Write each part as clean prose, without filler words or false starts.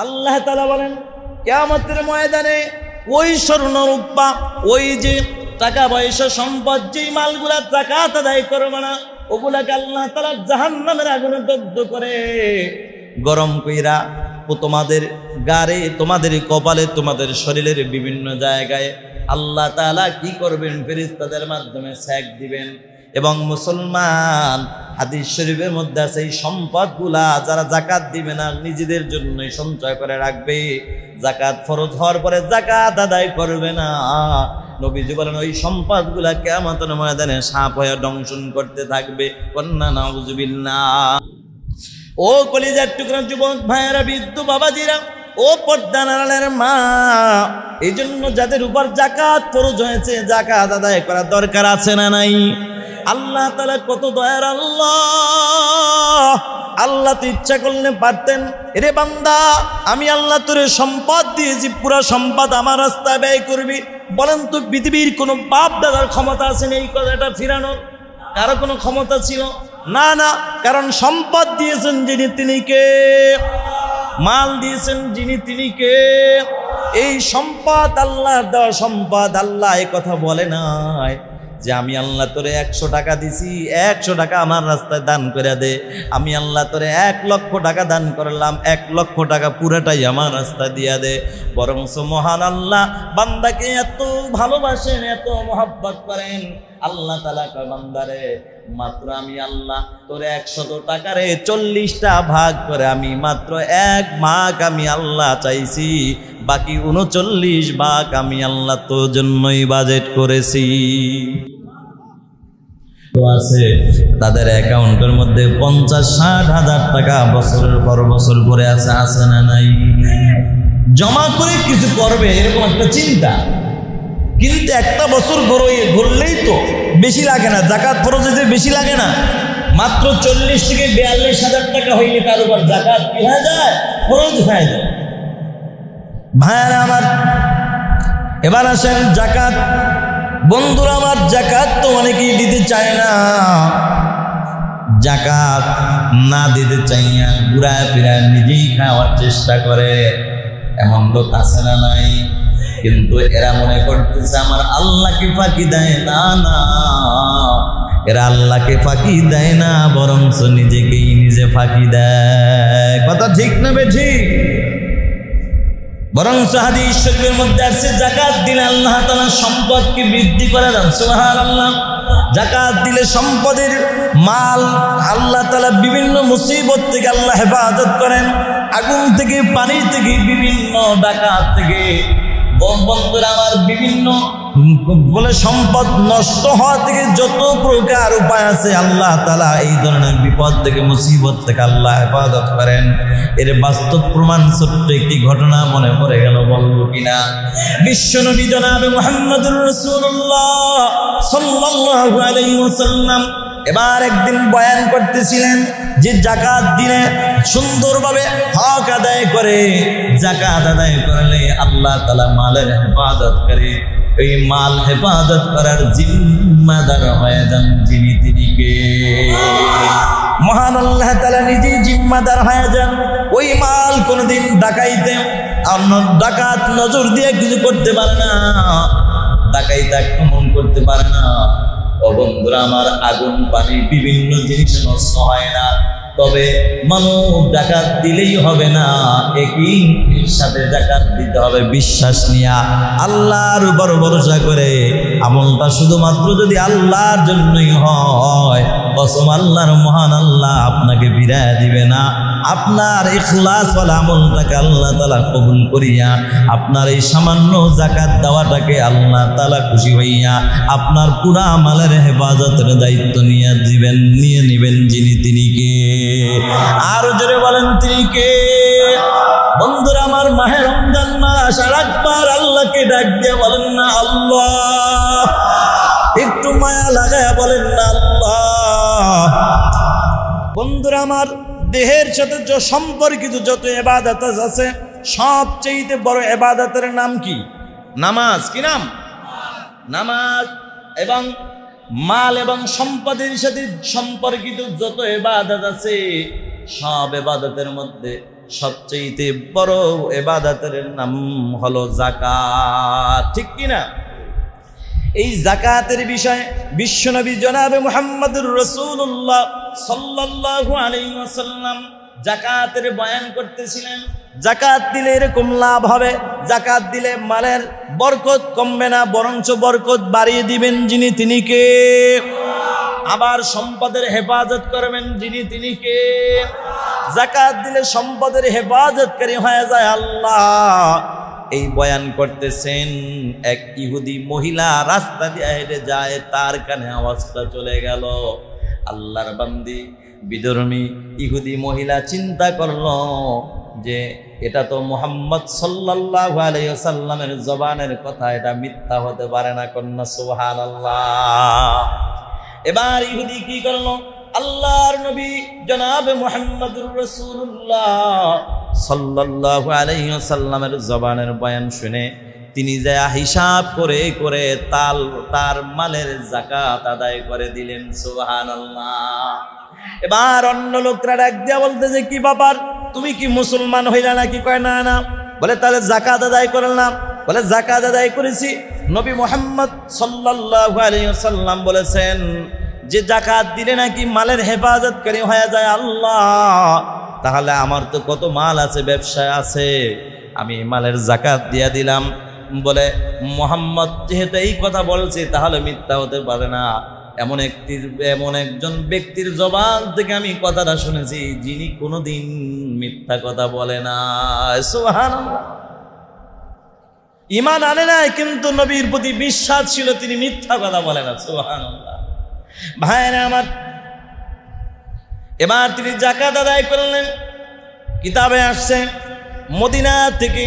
আল্লাহ তাআলা বলেন কিয়ামতের ময়দানে ওই স্বর্ণ রূপা, ওই যে টাকা পয়সা সম্পদ, যেই মালগুলা যাকাত আদায় করবে না, ওগুলাকে আল্লাহ তাআলা জাহান্নামের আগুনে দগ্ধ করে গরম কইরা তোমাদের গাড়ে, তোমাদের কপালে, তোমাদের শরীরের বিভিন্ন জায়গায় আল্লাহ তাআলা কি করবেন? ফেরেশতাদের মাধ্যমে সেক দিবেন। এবং মুসলমান, হাদিস শরীফের মধ্যে আছে এই সম্পদগুলা যারা যাকাত দিবে না, নিজেদের জন্যই সঞ্চয় করে রাখবে, যাকাত ফরজ হওয়ার পরে যাকাত আদায় করবে না, নবীজি বলেন ওই সম্পদগুলা কিয়ামতের ময়দানে সাপ হয়ে দংশন করতে থাকবে। কন্যা নাউজুবিল্লাহ। ও কলিজার টুকরা যুবক ভাইয়েরা, বৃদ্ধ বাবাজিরা, ও পর্দা নাড়ালের মা, এই জন্য যাদের উপর যাকাত ফরজ হয়েছে যাকাত আদায় করার দরকার আছে না নাই? আল্লাহ তাআলা কত দয়ার আল্লাহ। আল্লাহ তো ইচ্ছা করলে পারতেন, রে বান্দা আমি আল্লাহ তোরে সম্পদ দিয়েছি, পুরো সম্পদ আমার রাস্তায় ব্যয় করবি। বলেন তো পৃথিবীর কোনো বাপ দাদার ক্ষমতা আছে এই কথাটা ফিরানোর? কারো কোনো ক্ষমতা ছিল না? না, কারণ সম্পদ দিয়েছেন যিনি তিনি কে? মাল দিয়েছেন যিনি তিনি কে? এই সম্পদ আল্লাহর দেওয়া সম্পদ। আল্লাহ এই কথা বলে নাই যে আমি আল্লাহ তোরে 100 টাকা দিছি, 100 টাকা আমার রাস্তায় দান করে দে। আমি আল্লাহ তোরে 1 লক্ষ টাকা দান করলাম, 1 লক্ষ টাকা পুরাটাই আমার রাস্তায় দিয়া দে। বরঞ্চ মহান আল্লাহ বান্দাকে এত ভালোবাসেন, এত মহব্বত করেন। আল্লাহ তাআলা কয় বান্দারে, মাত্র আমি আল্লাহ তোরে 100 টাকারে 40টা ভাগ করে আমি মাত্র 1 ভাগ আমি আল্লাহ চাইছি, বাকি 39 ভাগ আমি আল্লাহ তোর জন্যই বাজেট করেছি। তো আছে তাদের অ্যাকাউন্টের মধ্যে 50-60 হাজার টাকা বছরের পর বছর করে আছে না নাই? জমা করে কিছু করবে এরকম একটা চিন্তা, কিন্তু একটা বছর ঘুরলেই তো বেশি লাগে না, যাকাত ফরজ হইতে বেশি লাগে না। মাত্র 40 থেকে 42 হাজার টাকা হইলে তার উপর যাকাত কি হয়ে যায়? ফরজ হয়ে যায়। ভাইয়ারা আমার, এবার আসেন যাকাত। বন্ধুরা আমার, যাকাত তো অনেকেই দিতে চায় না। যাকাত না দিতে চাইয়া ঘুরায় ফিরায় নিজেই খাওয়ার চেষ্টা করে, এমন লোক আছে না নাই? কিন্তু এরা মনে করতেছে আমার আল্লাহকে ফাঁকি দেয় না। না, এরা আল্লাহকে ফাঁকি দেয় না, বরঞ্চ নিজেকেই নিজে ফাঁকি দেয়। কথা ঠিক না বেঠিক? বরঞ্চ হাদিস শরীফের মধ্যে আছে যাকাত দিলে আল্লাহ তাআলা সম্পদকে বৃদ্ধি করে দেন। সুবহানাল্লাহ। যাকাত দিলে সম্পদের মাল আল্লাহ তাআলা বিভিন্ন মুসিবত থেকে আল্লাহ হেফাজত করেন, আগুন থেকে, পানি থেকে, বিভিন্ন ডাকাত থেকে। বন্ধুরা আমার, বিভিন্ন বলে সম্পদ নষ্ট হওয়া থেকে যত প্রকার উপায় আছে আল্লাহ তাআলা এই ধরনের বিপদ থেকে, মুসিবত থেকে আল্লাহ হেফাজত করেন। এর বাস্তব প্রমাণ ছোট্ট একটি ঘটনা মনে পড়ে গেল, বলবো কিনা? বিশ্বনবী জনাবে মুহাম্মদুর রাসূলুল্লাহ সাল্লাল্লাহু আলাইহি ওয়াসাল্লাম এবার একদিন বয়ান করতেছিলেন যে যাকাত দিলে সুন্দরভাবে হক আদায় করে, যাকাত আদায় করলে আল্লাহ তাআলা মালের হেফাজত করে। এই মাল হেফাজত করার জিম্মাদার হয়ে যান যিনি তিনি কে? মহান আল্লাহ তাআলা নিজেই জিম্মাদার হয়ে যান। ওই মাল কোনোদিন ডাকাইতে ডাকাত নজর দিয়ে কিছু করতে পারে না, ডাকাইতে আক্রমণ করতে পারে না। ও বন্ধুরা আমার, আগুন, পানি, বিভিন্ন জিনিস নষ্ট হয় না, তবে মানব যাকাত দিলেই হবে না, একই সাথে যাকাত দিতে হবে বিশ্বাস নিয়া, আল্লাহর উপর ভরসা করে। আমলটা শুধুমাত্র যদি আল্লাহর জন্যই হয়, কসম আল্লাহর, মহান আল্লাহ আপনাকে ফিরাইয়া দিবে না। আপনার ইখলাস ওয়ালা আমলটাকে আল্লাহ তাআলা কবুল করিয়া আপনার এই সামান্য যাকাত দেওয়াটাকে আল্লাহ তাআলা খুশি হইয়া আপনার পুরা আমলের হেফাজতের দায়িত্ব নিয়ে নিবেন যিনি তিনি কে? আর জোরে বলেন তিনি কে? বন্ধুরা আমার, মাহে রমজান মাস, আর একবার আল্লাহকে ডাক দিয়ে বলেন না আল্লাহ, একটু মায়া লাগায় বলেন না আল্লাহ। বন্ধুরা আমার, দেহের সাথে সম্পর্কিত যত ইবাদত আছে সবচেয়ে বড় ইবাদতের নাম কি? নামাজ। কি নাম? নামাজ। এবং মাল এবং সম্পদের সাথে সম্পর্কিত যত ইবাদত আছে সব ইবাদতের মধ্যে সবচেয়ে বড় ইবাদতের নাম হলো যাকাত, ঠিক কি না? এই যাকাতের বিষয়ে বিশ্বনবী জনাবে মুহাম্মদুর রাসূলুল্লাহ সাল্লাল্লাহু আলাইহি ওয়াসাল্লাম যাকাতের বয়ান করতেছিলেন। যাকাত দিলে এরকম লাভ হবে, যাকাত দিলে মালের বরকত কমবে না, বরঞ্চ বরকত বাড়িয়ে দিবেন যিনি তিনি কে? আবার সম্পদের হেফাজত করবেন যিনি তিনি কে? যাকাত দিলে সম্পদের হেফাজতকারী হয়ে যায় আল্লাহ। এই বয়ান করতেছেন, এক ইহুদি মহিলা রাস্তা দিয়ে হেঁটে যায়, তার কানে আওয়াজটা চলে গেল। আল্লাহর বান্দি বিধর্মী ইহুদি মহিলা চিন্তা করলো যে এটা তো মুহাম্মদ সাল্লাল্লাহু আলাইহি ওয়াসাল্লামের জবানের কথা, এটা মিথ্যা হতে পারে না। কন্যা সুবহানাল্লাহ। এবার ইহুদি কি করলো? আল্লাহর নবী জনাবে মুহাম্মদুর রাসূলুল্লাহ সাল্লাল্লাহু আলাইহি ওয়াসাল্লামের জবানের বয়ান শুনে তিনি যা হিসাব করে করে তার মালের যাকাত আদায় করে দিলেন। সুবহানাল্লাহ। এবার অন্য লোকরা ডাক দিয়া বলতেছে, কি ব্যাপার, তুমি কি মুসলমান হইলা নাকি? কয় না না। বলে তাহলে যাকাত আদায় করলাম। বলে যাকাত আদায় করেছি। নবী মুহাম্মদ সাল্লাল্লাহু আলাইহি ওয়াসাল্লাম বলেছেন যে যাকাত দিলে নাকি মালের হেফাজতকারী হয়ে যায় আল্লাহ। তাহলে আমার তো কত মাল আছে, ব্যবসায় আছে, আমি মালের যাকাত দিয়া দিলাম। বলে মুহাম্মদ যেহেতু এই কথা বলছে তাহলে মিথ্যা হতে পারে না। এমন একজন ব্যক্তির জবান থেকে আমি কথাটা শুনেছি যিনি কোনোদিন মিথ্যা কথা বলে না। সুবহানাল্লাহ। ঈমান আনে নাই কিন্তু নবীর প্রতি বিশ্বাস ছিল, তিনি মিথ্যা কথা বলে না। সুবহানাল্লাহ। ভাইরা আমার, এবার তিনি যাকাত আদায় করলেন। কিতাবে আসছে মদিনা থেকে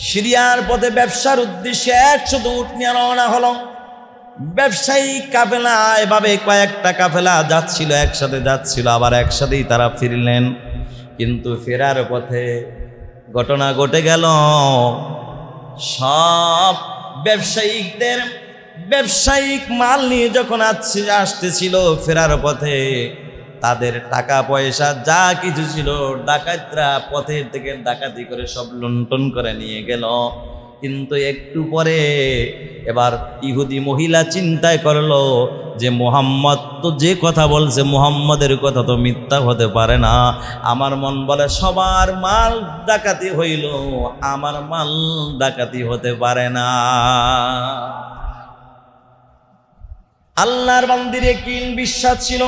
সিরিয়ার পথে ব্যবসার উদ্দেশ্যে 100 উট নিয়ে রওনা হলো। ব্যবসায়ী কাফেলা, এভাবে কয়েকটা কাফেলা যাচ্ছিল, একসাথে যাচ্ছিল, আবার একসাথেই তারা ফিরলেন। কিন্তু ফেরার পথে ঘটনা ঘটে গেল, সব ব্যবসায়িক মাল নিয়ে যখন আসতেছিল ফেরার পথে তাদের টাকা পয়সা যা কিছু ছিল ডাকাতরা পথের থেকে ডাকাতি করে সব লুণ্ঠন করে নিয়ে গেল। কিন্তু একটু পরে এবার ইহুদি মহিলা চিন্তায় করলো যে মুহাম্মদ তো যে কথা বলছে, মুহাম্মদের কথা তো মিথ্যা হতে পারে না। আমার মন বলে সবার মাল ডাকাতি হইল, আমার মাল ডাকাতি হতে পারে না। আল্লাহর বান্দির ইয়াকিন বিশ্বাস ছিল,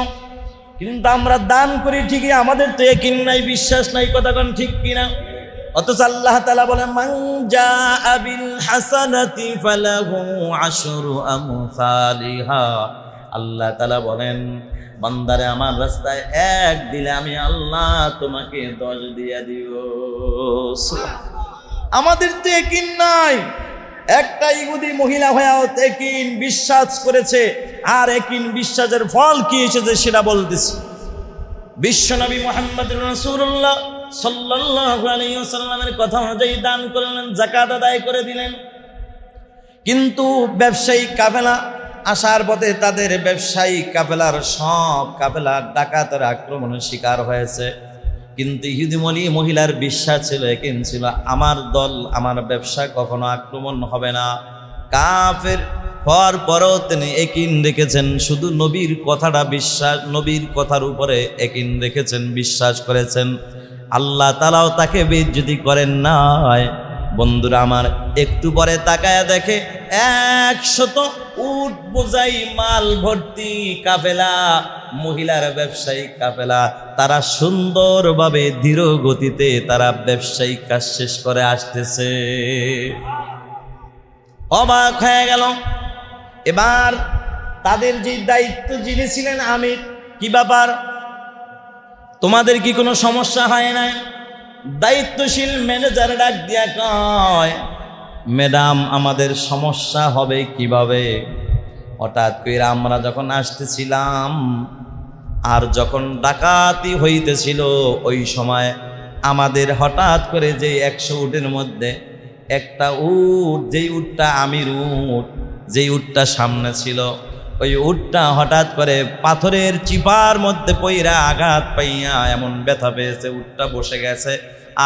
কিন্তু আমরা দান করি ঠিকই, আমাদের তো ইয়াকিন নাই, বিশ্বাস নাই। কথা কোন ঠিক কিনা? অথচ আল্লাহ তাআলা বলেন মান জাআ বিল হাসানাতি ফালাহু আশরু আমসালিহা। আল্লাহ তাআলা বলেন বান্দারে আমার রাস্তায় এক দিলে আমি আল্লাহ তোমাকে 10 দিয়ে দিব। আমাদের তো ইয়াকিন নাই। একটা ইহুদি মহিলা হয়েও ইয়াকিন বিশ্বাস করেছে, আর ইয়াকিন বিশ্বাসের ফল কি এসেছে সেটা বলতেছি। বিশ্বনবী মুহাম্মদুর রাসূলুল্লাহ সাল্লাল্লাহু আলাইহি ওয়াসাল্লামের কথা অনুযায়ী দান করলেন, যাকাত আদায় করে দিলেন। কিন্তু ব্যবসায়িক কাফেলা আসার পথে তাদের ব্যবসায়িক কাফেলার সব কাফেলা ডাকাতের আক্রমণের শিকার হয়েছে। কিন্তু ইহুদি মহিলার বিশ্বাস ছিল, ইয়াকিন ছিল, আমার দল, আমার ব্যবসা কখনো আক্রমণ হবে না। কাফের হওয়ার পরও তিনি ইয়াকিন রেখেছেন, শুধু নবীর কথাটা বিশ্বাস, নবীর কথার উপরে ইয়াকিন রেখেছেন, বিশ্বাস করেছেন। আল্লাহ তাআলাও তাকে বেইজ্জতি করেন নাই। বন্ধুরা আমার, একটু পরে তাকায়া দেখে 100 উট বোঝাই মাল ভর্তি কাফেলা, মহিলার ব্যবসায়িক কাফেলা, তারা সুন্দরভাবে ধীর গতিতে তারা ব্যবসায়িক কাজ শেষ করে আসতেছে। অবাক হয়ে গেল। এবার তাদের যে দায়িত্ব যিনি ছিলেন আমির, কি ব্যাপার, তোমাদের কি কোনো সমস্যা হয় না? দায়িত্বশীল ম্যানেজার ডাক দিয়া কয়, ম্যাডাম আমাদের সমস্যা হবে কিভাবে? হঠাৎ করে আমরা যখন আসতেছিলাম আর যখন ডাকাতি হইতেছিল ওই সময় আমাদের হঠাৎ করে যে 100 উটের মধ্যে একটা উট, যেই উটটা আমির উট, যেই উটটা সামনে ছিল, ওই উটটা হঠাৎ করে পাথরের চিপার মধ্যে পইরা আঘাত পাইয়া এমন ব্যথা পেয়েছে, উটটা বসে গেছে।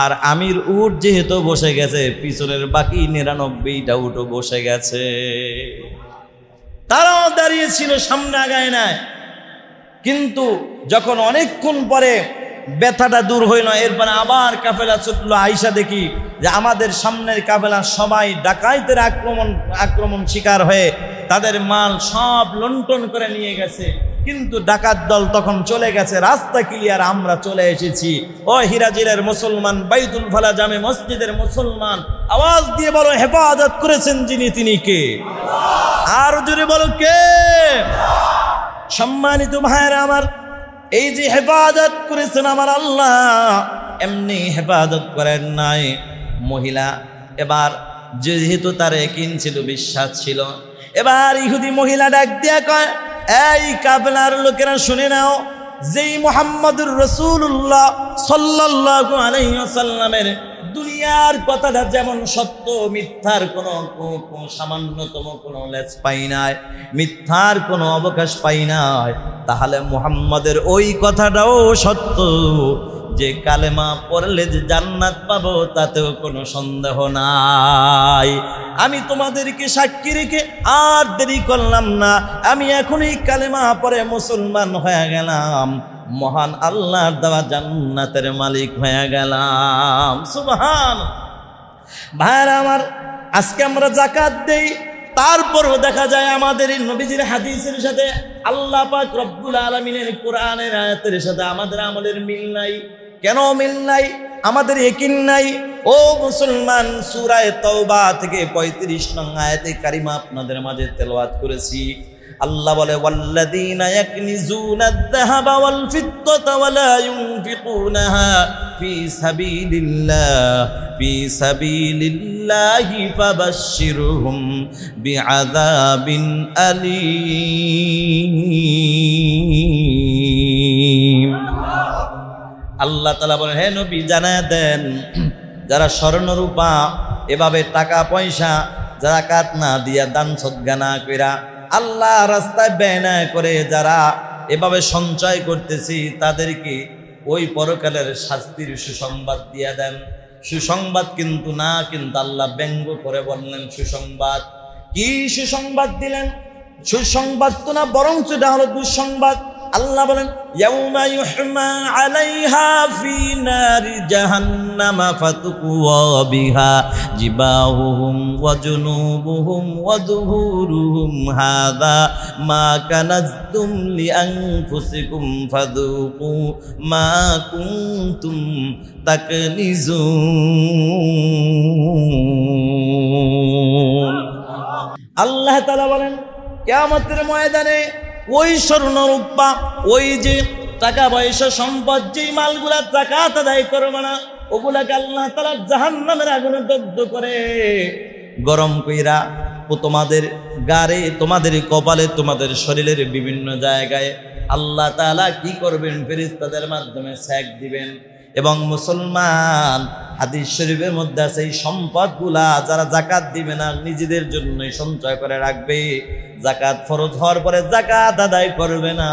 আর আমির উট যেহেতু বসে গেছে, পিছনের বাকি 99টা উটও বসে গেছে। তারাও দাঁড়িয়েছিল, সামনে আগায় নাই। কিন্তু যখন অনেকক্ষণ পরে ব্যথাটা দূর হইল, এরপরে আবার কাফেলা ছুটলো। আইসা দেখি যে আমাদের সামনের কাফেলা সবাই ডাকাইতের আক্রমণ শিকার হয়ে তাদের মাল সব লুণ্ঠন করে নিয়ে গেছে। কিন্তু ডাকাত দল তখন চলে গেছে, রাস্তা ক্লিয়ার, আমরা চলে এসেছি। ও হিরাজিলের মুসলমান, বাইতুল ফালা জামে মসজিদের মুসলমান, আওয়াজ দিয়ে বলো হেফাজত করেছেন যিনি, তিনি কে? আর জোরে বলো কে? সম্মানিত ভাইরা আমার, এই যে হেফাজত করেছেন আমার আল্লাহ, এমনি হেফাজত করেন নাই। মহিলা এবার যেহেতু তার ইয়াকিন ছিল, বিশ্বাস ছিল, এবার ইহুদি মহিলা ডাক দিয়া কয়, এই কাফেলার লোকেরা শুনে নাও, যেই মুহাম্মদুর রাসূলুল্লাহ সাল্লাল্লাহু আলাইহি ওয়াসাল্লামের দুনিয়ার কথাটা যেমন সত্য, মিথ্যার কোনো সামান্যতম কোনো লেজ পাই নাই, মিথ্যার কোনো অবকাশ পাই নাই, তাহলে মুহাম্মদের ওই কথাটাও সত্য যে কালেমা পড়লে যে জান্নাত পাবো, তাতেও কোনো সন্দেহ নাই। আমি তোমাদেরকে সাক্ষী রেখে আর দেরি করলাম না, আমি এখনই কালেমা পড়ে মুসলমান হয়ে গেলাম, মহান আল্লাহর দেওয়া জান্নাতের মালিক হয়ে গেলাম। সুবহান। ভাইরা আমার, আজকে আমরা যাকাত দেই, তারপরও দেখা যায় আমাদের এই নবীজির হাদিসের সাথে, আল্লাহ পাক রব্বুল আলামিনের কোরআনের আয়াতের সাথে আমাদের আমলের মিল নাই। কেন মিল নাই? আমাদের ইয়াকিন নাই। ও মুসলমান, সূরা তাওবা থেকে 35 নং আয়াতে কারিমা আপনাদের মাঝে তেলাওয়াত করেছি। আল্লাহ বলে, ওয়াল্লাযীনা ইয়াকনিজুনা আয-যাহাবা ওয়াল ফিদ্দাতা ওয়া লা ইউনফিকুনাহা ফি সাবিলিল্লাহি ফাবাশশিরহুম বিআযাবিন আলীম। আল্লাহ তাআলা বলেন, হে নবী জানায় দেন, যারা স্বর্ণ রূপা এভাবে টাকা পয়সা যাকাত না দিয়া, দান সদকা না কইরা, আল্লাহ রাস্তায় ব্যয় না করে যারা এভাবে সঞ্চয় করতেছি, তাদেরকে ওই পরকালের শাস্তির সুসংবাদ দিয়া দেন। সুসংবাদ কিন্তু না, কিন্তু আল্লাহ ব্যঙ্গ করে বললেন সুসংবাদ। কি সুসংবাদ দিলেন? সুসংবাদ তো না, বরং সেটা হলো দুঃসংবাদ। আল্লাহ বলেন, ইয়াউমা ইউহমা আলাইহা ফি নারি জাহান্নামা ফাতুকওয়া বিহা জিবাহুহুম ওয়া জুনুবুহুম ওয়া যুহুরুহুম হাযা মা কানাজতুম লিআনফুসিকুম ফাযুকু মা কুনতুম তাকনিজুন। আল্লাহ তাআলা বলেন, কিয়ামতের ময়দানে ওই স্বর্ণ রূপা, ওই যে টাকা পয়সা সম্পদ, যেই মালগুলা যাকাত আদায় করবে না, ওগুলাকে আল্লাহ তাআলা জাহান্নামের আগুনে দগ্ধ করে গরম কইরা তোমাদের গাড়ে, তোমাদের কপালে, তোমাদের শরীরের বিভিন্ন জায়গায় আল্লাহ তাআলা কি করবেন? ফেরেশতাদের মাধ্যমে সেক দিবেন। এবং মুসলমান, হাদিস শরীফের মধ্যে আছে, এই সম্পদগুলা যারা যাকাত দিবে না, নিজেদের জন্যই সঞ্চয় করে রাখবে, যাকাত ফরজ হওয়ার পরে যাকাত আদায় করবে না,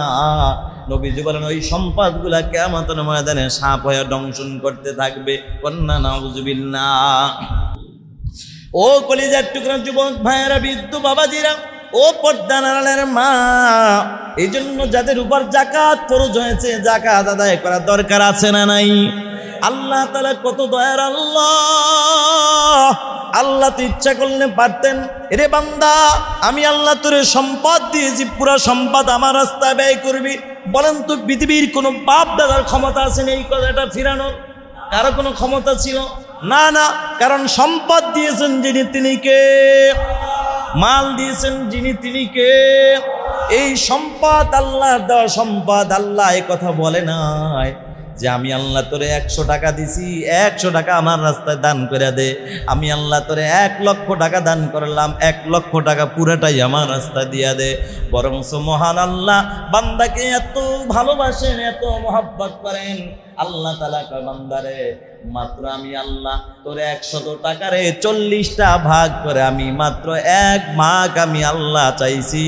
নবীজি বলেন ওই সম্পদগুলা কিয়ামতের ময়দানে সাপ হয়ে দংশন করতে থাকবে। কন্যা নাউযুবিল্লাহ। ও কলিজার টুকরা যুবক ভাইয়েরা, বৃদ্ধ বাবাজিরা, ও পর্দার আড়ালের মা, এই জন্য যাদের উপর যাকাত ফরজ হয়েছে, যাকাত আদায় করা দরকার আছে না নাই? আল্লাহ তাআলা কত দয়ার আল্লাহ! আল্লাহ তো ইচ্ছা করলে পারতেন, রে বান্দা, আমি আল্লাহ তোরে সম্পদ দিয়েছি, পুরো সম্পদ আমার রাস্তায় ব্যয় করবি। বলেন তো, পৃথিবীর কোনো বাপ দাদার ক্ষমতা আছে এই কথাটা ফিরানোর? কারো কোনো ক্ষমতা ছিল না? না, কারণ সম্পদ দিয়েছেন যিনি, তিনি কে? মাল দিয়েছেন যিনি, তিনি কে? এই সম্পদ আল্লাহর দেওয়া সম্পদ। আল্লাহ এই কথা বলে নাই যে আমি আল্লাহ তোরে 100 টাকা দিছি, 100 টাকা আমার রাস্তায় দান করে দে। আমি আল্লাহ তোরে 1 লক্ষ টাকা দান করলাম, 1 লক্ষ টাকা পুরাটাই আমার রাস্তায় দিয়া দে। বরং মহান আল্লাহ বান্দাকে এত ভালোবাসেন, এত মহব্বত করেন। আল্লাহ তাআলা কয়, বান্দারে, মাত্র আমি আল্লাহ তোরে 100 টাকারে 40টা ভাগ করে আমি মাত্র 1 ভাগ আমি আল্লাহ চাইছি।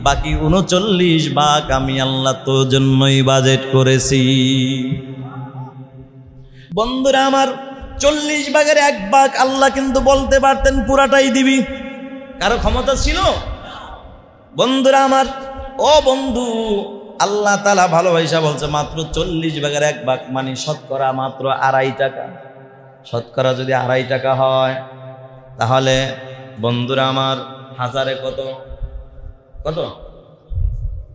বাকি 39 ভাগ আমি আল্লাহ তোর জন্যই বাজেট করেছি। বন্ধুরা আমার, 40 ভাগের 1 ভাগ আল্লাহ কিন্তু বলতে পারতেন পুরাটাই দিবি, কারো ক্ষমতা ছিল? বন্ধুরা আমার, ও বন্ধু, আল্লাহ তাআলা ভালোবাসা বলছে মাত্র 40 ভাগের 1 ভাগ, মানে শতকরা মাত্র 2.5 টাকা। শতকরা যদি 2.5 টাকা হয় তাহলে বন্ধুরা আমার হাজারে কত কত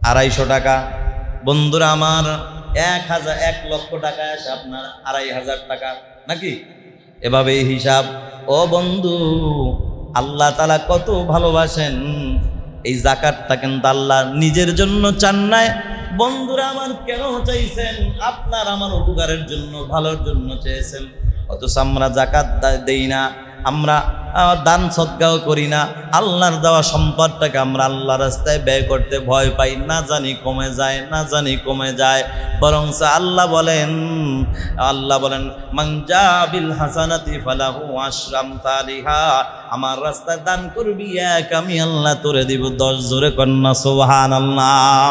250 টাকা। বন্ধুরা আমার 1 লক্ষ টাকা আসে আপনার 2,500 টাকা নাকি? এভাবে হিসাব। ও বন্ধু, আল্লাহ তাআলা কত ভালোবাসেন। এই যাকাতটা কিন্তু আল্লাহ নিজের জন্য চান নাই। বন্ধুরা আমার, কেন চাইছেন? আপনার আমার উপকারের জন্য, ভালোর জন্য চেয়েছেন। অথচ আমরা যাকাত দেই না, আমরা দান সদকাও করি না। আল্লাহর দেওয়া সম্পদটাকে আমরা আল্লাহর রাস্তায় ব্যয় করতে ভয় পাই, না জানি কমে যায়, না জানি কমে যায়। বরং আল্লাহ বলেন মান জা বিল হাসানাতি ফালাহু আশরু আমসালিহা, আমার রাস্তায় দান করবি 1, আমি আল্লাহ তোরে দিব 10। জোরে কন্যা সুবহানাল্লাহ।